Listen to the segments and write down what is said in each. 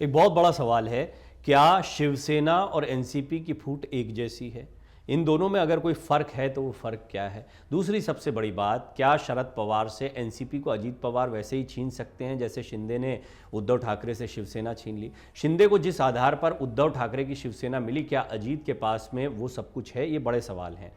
एक बहुत बड़ा सवाल है, क्या शिवसेना और एनसीपी की फूट एक जैसी है? इन दोनों में अगर कोई फ़र्क है तो वो फ़र्क क्या है? दूसरी सबसे बड़ी बात, क्या शरद पवार से एनसीपी को अजीत पवार वैसे ही छीन सकते हैं जैसे शिंदे ने उद्धव ठाकरे से शिवसेना छीन ली? शिंदे को जिस आधार पर उद्धव ठाकरे की शिवसेना मिली, क्या अजीत के पास में वो सब कुछ है? ये बड़े सवाल हैं।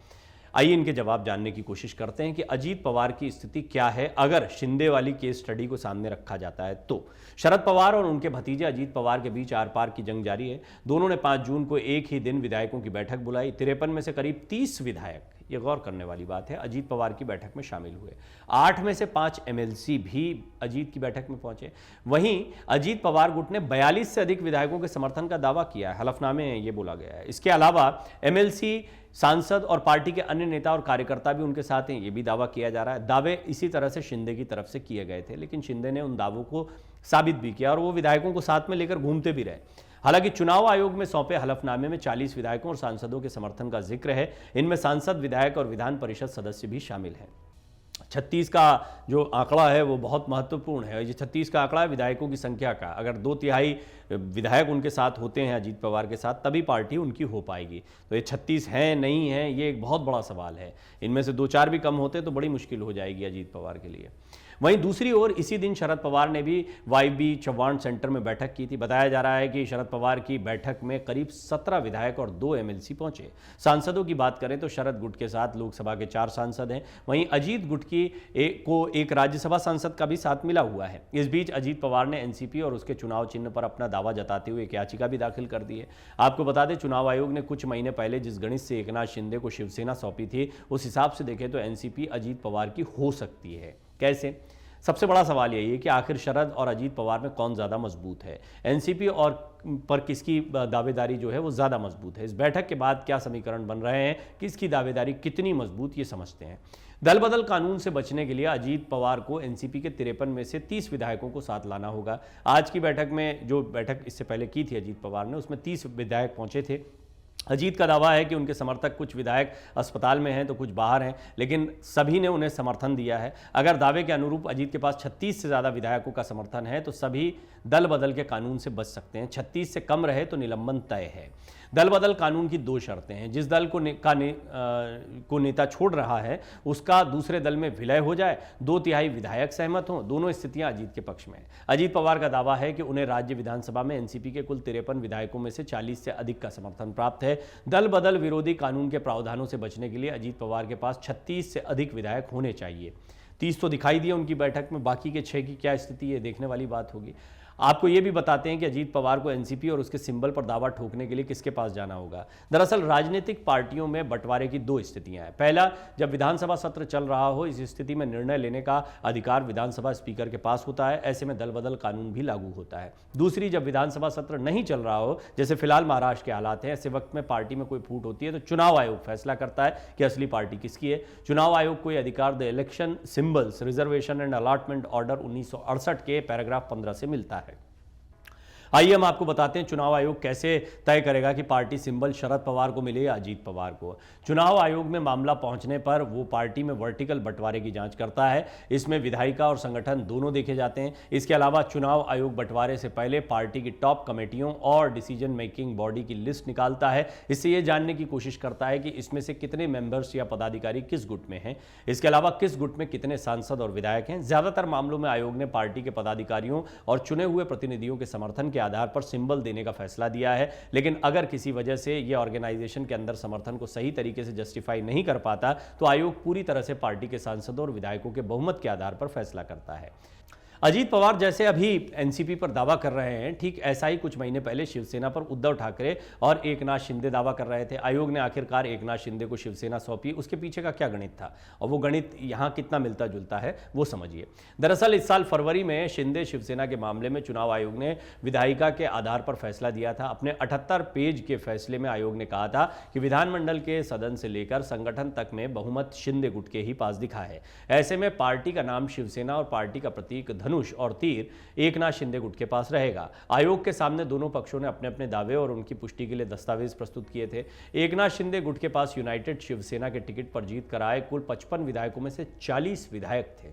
आइए इनके जवाब जानने की कोशिश करते हैं कि अजीत पवार की स्थिति क्या है अगर शिंदे वाली केस स्टडी को सामने रखा जाता है तो। शरद पवार और उनके भतीजे अजीत पवार के बीच आर पार की जंग जारी है। दोनों ने 5 जून को एक ही दिन विधायकों की बैठक बुलाई। 53 में से करीब 30 विधायक, ये गौर करने वाली बात है, अजीत पवार की बैठक में शामिल हुए। 8 में से 5 एमएलसी भी अजीत की बैठक में पहुंचे। वहीं अजीत पवार गुट ने 42 से अधिक विधायकों के समर्थन का दावा किया है, हलफनामे में ये बोला गया है। इसके अलावा एमएलसी, सांसद और पार्टी के अन्य नेता और कार्यकर्ता भी उनके साथ हैं, ये भी दावा किया जा रहा है। दावे इसी तरह से शिंदे की तरफ से किए गए थे, लेकिन शिंदे ने उन दावों को साबित भी किया और वो विधायकों को साथ में लेकर घूमते भी रहे। हालांकि चुनाव आयोग में सौंपे हलफनामे में 40 विधायकों और सांसदों के समर्थन का जिक्र है। इनमें सांसद, विधायक और विधान परिषद सदस्य भी शामिल हैं। 36 का जो आंकड़ा है वो बहुत महत्वपूर्ण है। ये 36 का आंकड़ा है विधायकों की संख्या का। अगर 2/3 विधायक उनके साथ होते हैं अजीत पवार के साथ, तभी पार्टी उनकी हो पाएगी। तो ये 36 हैं नहीं हैं, ये एक बहुत बड़ा सवाल है। इनमें से 2-4 भी कम होते तो बड़ी मुश्किल हो जाएगी अजीत पवार के लिए। वहीं दूसरी ओर इसी दिन शरद पवार ने भी वाईबी चौहान सेंटर में बैठक की थी। बताया जा रहा है कि शरद पवार की बैठक में करीब 17 विधायक और 2 एमएलसी पहुंचे। सांसदों की बात करें तो शरद गुट के साथ लोकसभा के 4 सांसद हैं। वहीं अजीत गुट को एक राज्यसभा सांसद का भी साथ मिला हुआ है। इस बीच अजीत पवार ने एनसीपी और उसके चुनाव चिन्ह पर अपना दावा जताते हुए एक याचिका भी दाखिल कर दी है। आपको बता दें, चुनाव आयोग ने कुछ महीने पहले जिस गणित से एकनाथ शिंदे को शिवसेना सौंपी थी, उस हिसाब से देखें तो एनसीपी अजीत पवार की हो सकती है। कैसे? सबसे बड़ा सवाल यही है कि आखिर शरद और अजीत पवार में कौन ज़्यादा मजबूत है? एनसीपी और पर किसकी दावेदारी जो है वो ज़्यादा मजबूत है? इस बैठक के बाद क्या समीकरण बन रहे हैं, किसकी दावेदारी कितनी मजबूत, ये समझते हैं। दल बदल कानून से बचने के लिए अजीत पवार को एनसीपी के 53 में से 30 विधायकों को साथ लाना होगा। आज की बैठक में, जो बैठक इससे पहले की थी अजीत पवार ने, उसमें 30 विधायक पहुंचे थे। अजीत का दावा है कि उनके समर्थक, कुछ विधायक अस्पताल में हैं तो कुछ बाहर हैं, लेकिन सभी ने उन्हें समर्थन दिया है। अगर दावे के अनुरूप अजीत के पास 36 से ज़्यादा विधायकों का समर्थन है तो सभी दल बदल के कानून से बच सकते हैं। 36 से कम रहे तो निलंबन तय है। दल बदल कानून की 2 शर्तें हैं। जिस दल को नेता छोड़ रहा है उसका दूसरे दल में विलय हो जाए, 2/3 विधायक सहमत हों। दोनों स्थितियां अजीत के पक्ष में हैं। अजीत पवार का दावा है कि उन्हें राज्य विधानसभा में एनसीपी के कुल 53 विधायकों में से 40 से अधिक का समर्थन प्राप्त है। दल बदल विरोधी कानून के प्रावधानों से बचने के लिए अजीत पवार के पास 36 से अधिक विधायक होने चाहिए। 30 तो दिखाई दिए उनकी बैठक में, बाकी के 6 की क्या स्थिति है देखने वाली बात होगी। आपको यह भी बताते हैं कि अजीत पवार को एनसीपी और उसके सिंबल पर दावा ठोकने के लिए किसके पास जाना होगा। दरअसल राजनीतिक पार्टियों में बंटवारे की 2 स्थितियां हैं। पहला, जब विधानसभा सत्र चल रहा हो, इस स्थिति में निर्णय लेने का अधिकार विधानसभा स्पीकर के पास होता है, ऐसे में दल बदल कानून भी लागू होता है। दूसरी, जब विधानसभा सत्र नहीं चल रहा हो, जैसे फिलहाल महाराष्ट्र के हालात हैं, ऐसे वक्त में पार्टी में कोई फूट होती है तो चुनाव आयोग फैसला करता है कि असली पार्टी किसकी है। चुनाव आयोग को यह अधिकार the election symbols reservation and allotment order 1968 के पैराग्राफ 15 से मिलता है। आइए हम आपको बताते हैं चुनाव आयोग कैसे तय करेगा कि पार्टी सिंबल शरद पवार को मिले या अजीत पवार को। चुनाव आयोग में मामला पहुंचने पर वो पार्टी में वर्टिकल बंटवारे की जांच करता है। इसमें विधायिका और संगठन दोनों देखे जाते हैं। इसके अलावा चुनाव आयोग बंटवारे से पहले पार्टी की टॉप कमेटियों और डिसीजन मेकिंग बॉडी की लिस्ट निकालता है। इससे यह जानने की कोशिश करता है कि इसमें से कितने मेंबर्स या पदाधिकारी किस गुट में हैं। इसके अलावा किस गुट में कितने सांसद और विधायक हैं। ज्यादातर मामलों में आयोग ने पार्टी के पदाधिकारियों और चुने हुए प्रतिनिधियों के समर्थन के आधार पर सिंबल देने का फैसला दिया है। लेकिन अगर किसी वजह से यह ऑर्गेनाइजेशन के अंदर समर्थन को सही तरीके से जस्टिफाई नहीं कर पाता तो आयोग पूरी तरह से पार्टी के सांसदों और विधायकों के बहुमत के आधार पर फैसला करता है। अजीत पवार जैसे अभी एनसीपी पर दावा कर रहे हैं, ठीक ऐसा ही कुछ महीने पहले शिवसेना पर उद्धव ठाकरे और एकनाथ शिंदे दावा कर रहे थे। आयोग ने आखिरकार एकनाथ शिंदे को शिवसेना सौंपी। उसके पीछे का क्या गणित था और वो गणित यहां कितना मिलता जुलता है वो समझिए। दरअसल इस साल फरवरी में शिंदे शिवसेना के मामले में चुनाव आयोग ने विधायिका के आधार पर फैसला दिया था। अपने 78 पेज के फैसले में आयोग ने कहा था कि विधानमंडल के सदन से लेकर संगठन तक में बहुमत शिंदे गुट के ही पास दिखा है। ऐसे में पार्टी का नाम शिवसेना और पार्टी का प्रतीक धनुष और तीर एकनाथ शिंदे गुट के पास रहेगा। आयोग के सामने दोनों पक्षों ने अपने अपने दावे और उनकी पुष्टि के लिए दस्तावेज प्रस्तुत किए थे। एकनाथ शिंदे गुट के पास यूनाइटेड शिवसेना के टिकट पर जीत कर आए कुल 55 विधायकों में से 40 विधायक थे।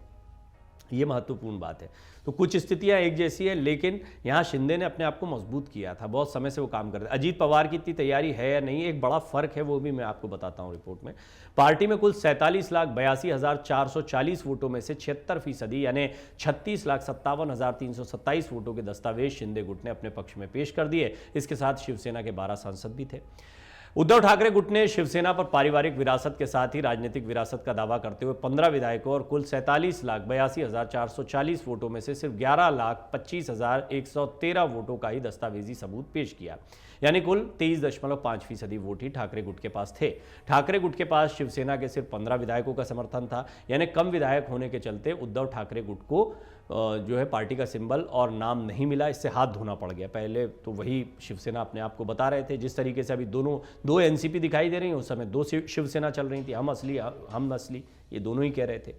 ये महत्वपूर्ण बात है। तो कुछ स्थितियां एक जैसी है, लेकिन यहाँ शिंदे ने अपने आप को मजबूत किया था, बहुत समय से वो काम करते। अजीत पवार की इतनी तैयारी है या नहीं, एक बड़ा फर्क है, वो भी मैं आपको बताता हूँ रिपोर्ट में। पार्टी में कुल 47,82,440 वोटों में से 76% यानी 36,57,327 वोटों के दस्तावेज शिंदे गुट ने अपने पक्ष में पेश कर दिए। इसके साथ शिवसेना के 12 सांसद भी थे। उद्धव ठाकरे गुट ने शिवसेना पर पारिवारिक विरासत के साथ ही राजनीतिक विरासत का दावा करते हुए 15 विधायकों और कुल 47,82,440 वोटों में से सिर्फ 11,25,113 वोटों का ही दस्तावेजी सबूत पेश किया, यानी कुल 23.5% वोट ही ठाकरे गुट के पास थे। ठाकरे गुट के पास शिवसेना के सिर्फ 15 विधायकों का समर्थन था, यानी कम विधायक होने के चलते उद्धव ठाकरे गुट को जो है पार्टी का सिंबल और नाम नहीं मिला। इससे हाथ धोना पड़ गया। पहले तो वही शिवसेना अपने आप को बता रहे थे, जिस तरीके से अभी दो एनसीपी दिखाई दे रही हैं, उस समय दो शिवसेना चल रही थी, हम असली हम नस्ली, ये दोनों ही कह रहे थे।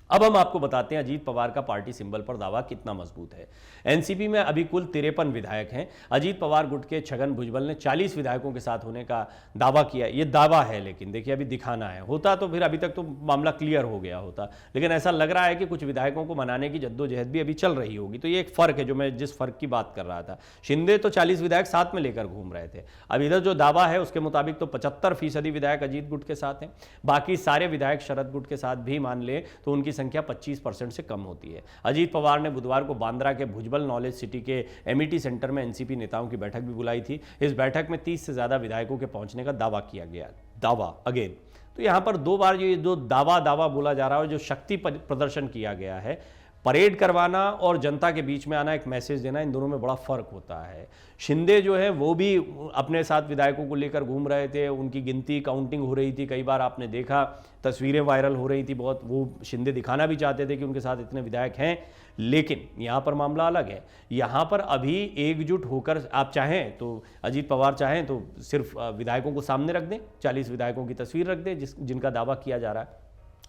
अब हम आपको बताते हैं अजीत पवार का पार्टी सिंबल पर दावा कितना मजबूत है। एनसीपी में अभी कुल 53 विधायक हैं। अजीत पवार गुट के छगन भुजबल ने 40 विधायकों के साथ होने का दावा किया। ये दावा है, लेकिन देखिए अभी दिखाना है। होता तो फिर अभी तक तो मामला क्लियर हो गया होता, लेकिन ऐसा लग रहा है कि कुछ विधायकों को मनाने की जद्दोजहद भी अभी चल रही होगी। तो ये एक फर्क है, जो मैं जिस फर्क की बात कर रहा था। शिंदे तो 40 विधायक साथ में लेकर घूम रहे थे। अब इधर जो दावा है उसके मुताबिक तो 75% विधायक अजीत गुट के साथ हैं। बाकी सारे विधायक शरद गुट के साथ भी मान ले तो उनकी संख्या 25% से कम होती है। अजीत पवार ने बुधवार को बांद्रा के भुजबल नॉलेज सिटी के एमिटी सेंटर में एनसीपी नेताओं की बैठक भी बुलाई थी। इस बैठक में 30 से ज्यादा विधायकों के पहुंचने का दावा किया गया। दावा अगेन, तो यहां पर दो बार ये जो दावा बोला जा रहा है, जो शक्ति प्रदर्शन किया गया है, परेड करवाना और जनता के बीच में आना, एक मैसेज देना, इन दोनों में बड़ा फर्क होता है। शिंदे जो है वो भी अपने साथ विधायकों को लेकर घूम रहे थे, उनकी गिनती काउंटिंग हो रही थी, कई बार आपने देखा तस्वीरें वायरल हो रही थी बहुत। वो शिंदे दिखाना भी चाहते थे कि उनके साथ इतने विधायक हैं, लेकिन यहाँ पर मामला अलग है। यहाँ पर अभी एकजुट होकर आप चाहें तो, अजीत पवार चाहें तो सिर्फ विधायकों को सामने रख दें, 40 विधायकों की तस्वीर रख दें जिनका दावा किया जा रहा है,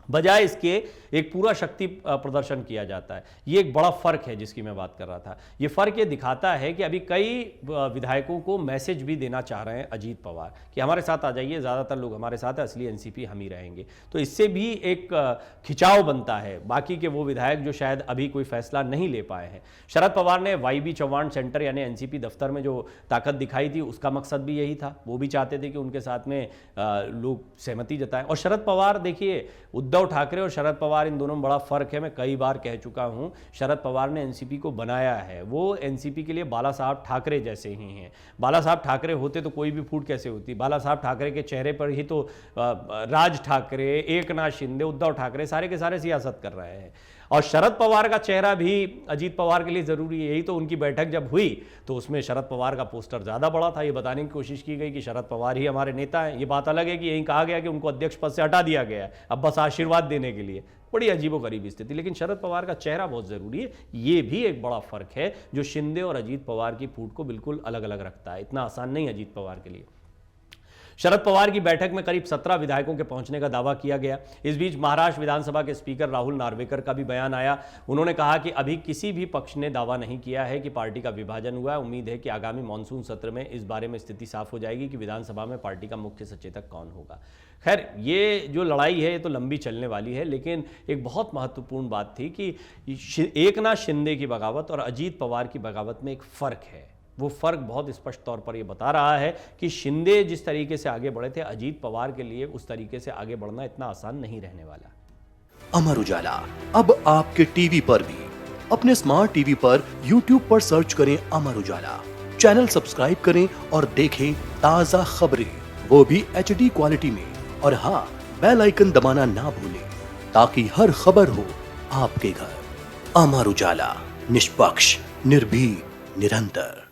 बजाय इसके एक पूरा शक्ति प्रदर्शन किया जाता है। ये एक बड़ा फर्क है जिसकी मैं बात कर रहा था। ये फर्क ये दिखाता है कि अभी कई विधायकों को मैसेज भी देना चाह रहे हैं अजीत पवार कि हमारे साथ आ जाइए, ज़्यादातर लोग हमारे साथ है, असली एनसीपी हम ही रहेंगे। तो इससे भी एक खिंचाव बनता है बाकी के वो विधायक जो शायद अभी कोई फैसला नहीं ले पाए हैं। शरद पवार ने YB चौहान सेंटर यानी एनसीपी दफ्तर में जो ताकत दिखाई थी, उसका मकसद भी यही था। वो भी चाहते थे कि उनके साथ में लोग सहमति जताएं। और शरद पवार, देखिए उद्धव ठाकरे और शरद पवार, इन दोनों में बड़ा फर्क है। मैं कई बार कह चुका हूं, शरद पवार ने एनसीपी को बनाया है, वो एनसीपी के लिए बाला साहब ठाकरे जैसे ही हैं। बाला साहब ठाकरे होते तो कोई भी फूट कैसे होती। बाला साहब ठाकरे के चेहरे पर ही तो राज ठाकरे, एकनाथ शिंदे, उद्धव ठाकरे सारे के सारे सियासत कर रहे हैं। और शरद पवार का चेहरा भी अजीत पवार के लिए जरूरी है। यही तो उनकी बैठक जब हुई तो उसमें शरद पवार का पोस्टर ज्यादा बड़ा था। ये बताने की कोशिश की गई कि शरद पवार ही हमारे नेता हैं। ये बात अलग है कि यही कहा गया कि उनको अध्यक्ष पद से हटा दिया गया है, अब बस आशीर्वाद देने के लिए। बड़ी अजीबोगरीब स्थिति। लेकिन शरद पवार का चेहरा बहुत जरूरी है। ये भी एक बड़ा फर्क है जो शिंदे और अजीत पवार की फूट को बिल्कुल अलग अलग रखता है। इतना आसान नहीं अजीत पवार के लिए। शरद पवार की बैठक में करीब 17 विधायकों के पहुंचने का दावा किया गया। इस बीच महाराष्ट्र विधानसभा के स्पीकर राहुल नार्वेकर का भी बयान आया। उन्होंने कहा कि अभी किसी भी पक्ष ने दावा नहीं किया है कि पार्टी का विभाजन हुआ है। उम्मीद है कि आगामी मानसून सत्र में इस बारे में स्थिति साफ हो जाएगी कि विधानसभा में पार्टी का मुख्य सचेतक कौन होगा। खैर, ये जो लड़ाई है ये तो लंबी चलने वाली है, लेकिन एक बहुत महत्वपूर्ण बात थी कि एकनाथ शिंदे की बगावत और अजीत पवार की बगावत में एक फर्क है। वो फर्क बहुत स्पष्ट तौर पर ये बता रहा है कि शिंदे जिस तरीके से आगे बढ़े थे, अजीत पवार के लिए उस तरीके से आगे बढ़ना इतना आसान नहीं रहने वाला। अमर उजाला अब आपके टीवी पर भी। अपने स्मार्ट टीवी पर YouTube पर सर्च करें अमर उजाला, चैनल सब्सक्राइब करें और देखें ताजा खबरें, वो भी HD क्वालिटी में। और हाँ, बेल आइकन दबाना ना भूलें ताकि हर खबर हो आपके घर। अमर उजाला, निष्पक्ष, निर्भीक, निरंतर।